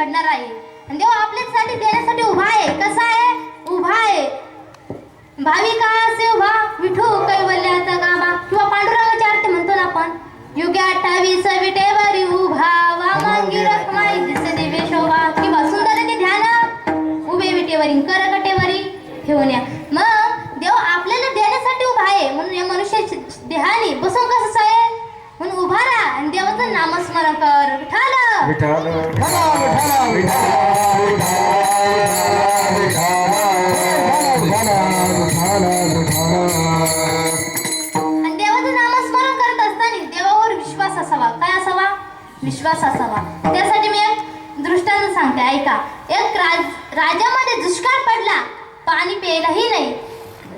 घडणार आहे आणि देव आपल्यासाठी देण्यासाठी उभा आहे. कसा आहे? उभा आहे. भाविकासे उभा विठू कैवल्याचा गाभा किंवा पांडुरंगाची आरती म्हणतो ना आपण. युगे 28 विटेवरी उभा वामांगी रखमाई दिसते वेशोभा किंवा सुंदर ते ध्यान उभे विटेवरी करकटेवरी ठेवून या. मग देव आपल्याला देण्यासाठी उभा आहे म्हणून या मनुष्याच्या देहाने बसून कसं आहे म्हणून उभा राहा आणि देवाचं नामस्मरण कर. विठ्ठल विठ्ठल आणि देवाचं नामस्मरण करत असताना देवावर विश्वास असावा. काय असावा? विश्वास असावा. त्यासाठी मी एक दृष्टांत सांगते, ऐका. एक राजामध्ये दुष्काळ पडला, पाणी प्यायलाही नाही,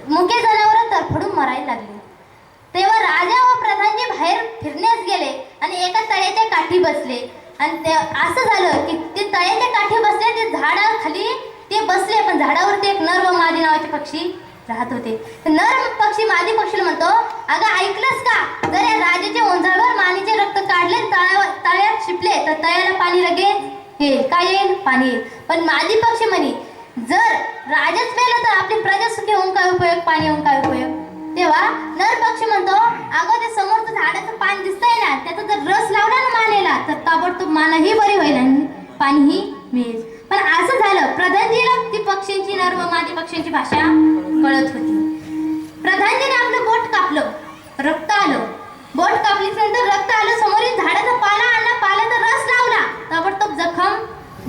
मुके जनावर तरफडून मरायला लागली. तेव्हा राजा व प्रधानजी बाहेर फिरण्यास गेले आणि एका तळ्याच्या काठी बसले. आणि ते असं झालं की ते तळ्याच्या काठी बसले, ते झाडाखाली ते बसले, पण झाडावरती एक नर व मादी नावाचे पक्षी राहत होते. नर पक्षी मादी पक्षीला म्हणतो, अगं ऐकलंस का, जर या राजाच्या ओंझाळवर मानेचे रक्त काढले, तळ्यात शिपले तर तळ्याला पाणी लगेच येईल. काय येईल? पाणी येईल. पण मादी पक्षी म्हणे, जर राजाच मेला तर आपली प्रजा सुखी होऊन काय उपयोग, पाणी होऊन काय उपयोग. तेव्हा नर पक्षी म्हणतो, अगं ते समोरचं झाडाचं पान दिसतंय ना, त्याचा जर रस लावला ना मानेला तर ताबडतोब मानही बरी होईल आणि पाणीही मिळेल. पण असं झालं, प्रधानजीला ती पक्ष्यांची, नर व मादी पक्ष्यांची भाषा कळत होती. प्रधानजीने आपलं बोट कापलं, रक्त आलं. बोट कापल्यानंतर रक्त आलं, समोरील झाडाचा पाला आणला, पाल्याचा रस लावला, ताबडतोब जखम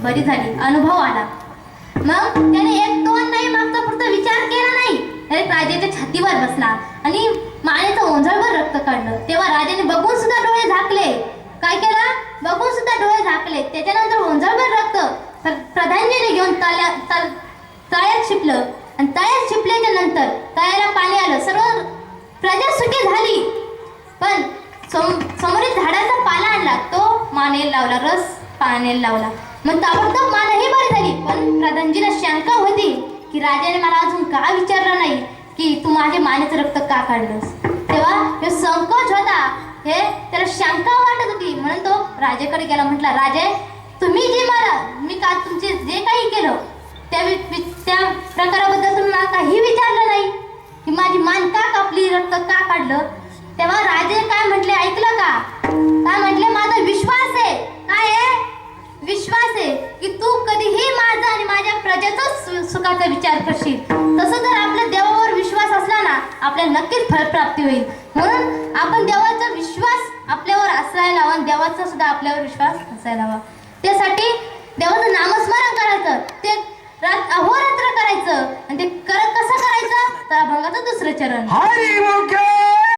बरी झाली, अनुभव आला. मग त्याने एक दोन नाही मागचा पुढचा विचार केला नाही, राजाच्या छातीवर बसला आणि मानेचं ओंझळवर रक्त काढलं. तेव्हा राजाने बघून सुद्धा डोळे झाकले. काय केलं? बघून सुद्धा डोळे झाकले. त्याच्यानंतर ओंझळवर रक्त प्रधानजीने घेऊन तळ्यात शिपलं आणि तळ्यात शिपल्याच्या नंतर तळ्याला पाणी आलं, सर्व प्रजा सुखी झाली. पण समोरील झाडाचा पाला आणला, तो मानेला लावला, रस पाण्याला लावला, मग ताबडतोब मानही बरी झाली. पण प्रधानजीला शंका होती की राजाने मला अजून का विचारलं नाही की तू माझे मानेचं रक्त का काढलंस. तेव्हा हे संकोच होता, हे त्याला शंका वाटत होती. म्हणून तो राजाकडे गेला, म्हटला, राजे, तुम्ही जे मला मी का तुमचे जे काही केलं त्या प्रकाराबद्दल तुम्ही मला काही विचारलं नाही की माझी मान का कापली, रक्त का काढलं. तेव्हा राजे काय म्हटले ऐकलं का? काय म्हटले? माझा विश्वास आहे. काय आहे? विश्वास आहे की तू कधीही माझा आणि माझ्या प्रजेचा सुखाचा विचार करशील. तसं जर आपल्या देवावर विश्वास असला ना, आपल्याला नक्कीच फळप्राप्ती होईल. म्हणून आपण देवाचा विश्वास आपल्यावर असायला हवा आणि देवाचा सुद्धा आपल्यावर विश्वास असायला हवा. त्यासाठी देवाचं नामस्मरण करायचं, ते अहोरात्र करायचं आणि ते कसं करायचं तर अभंगाचं दुसरं चरण. हरी मुखे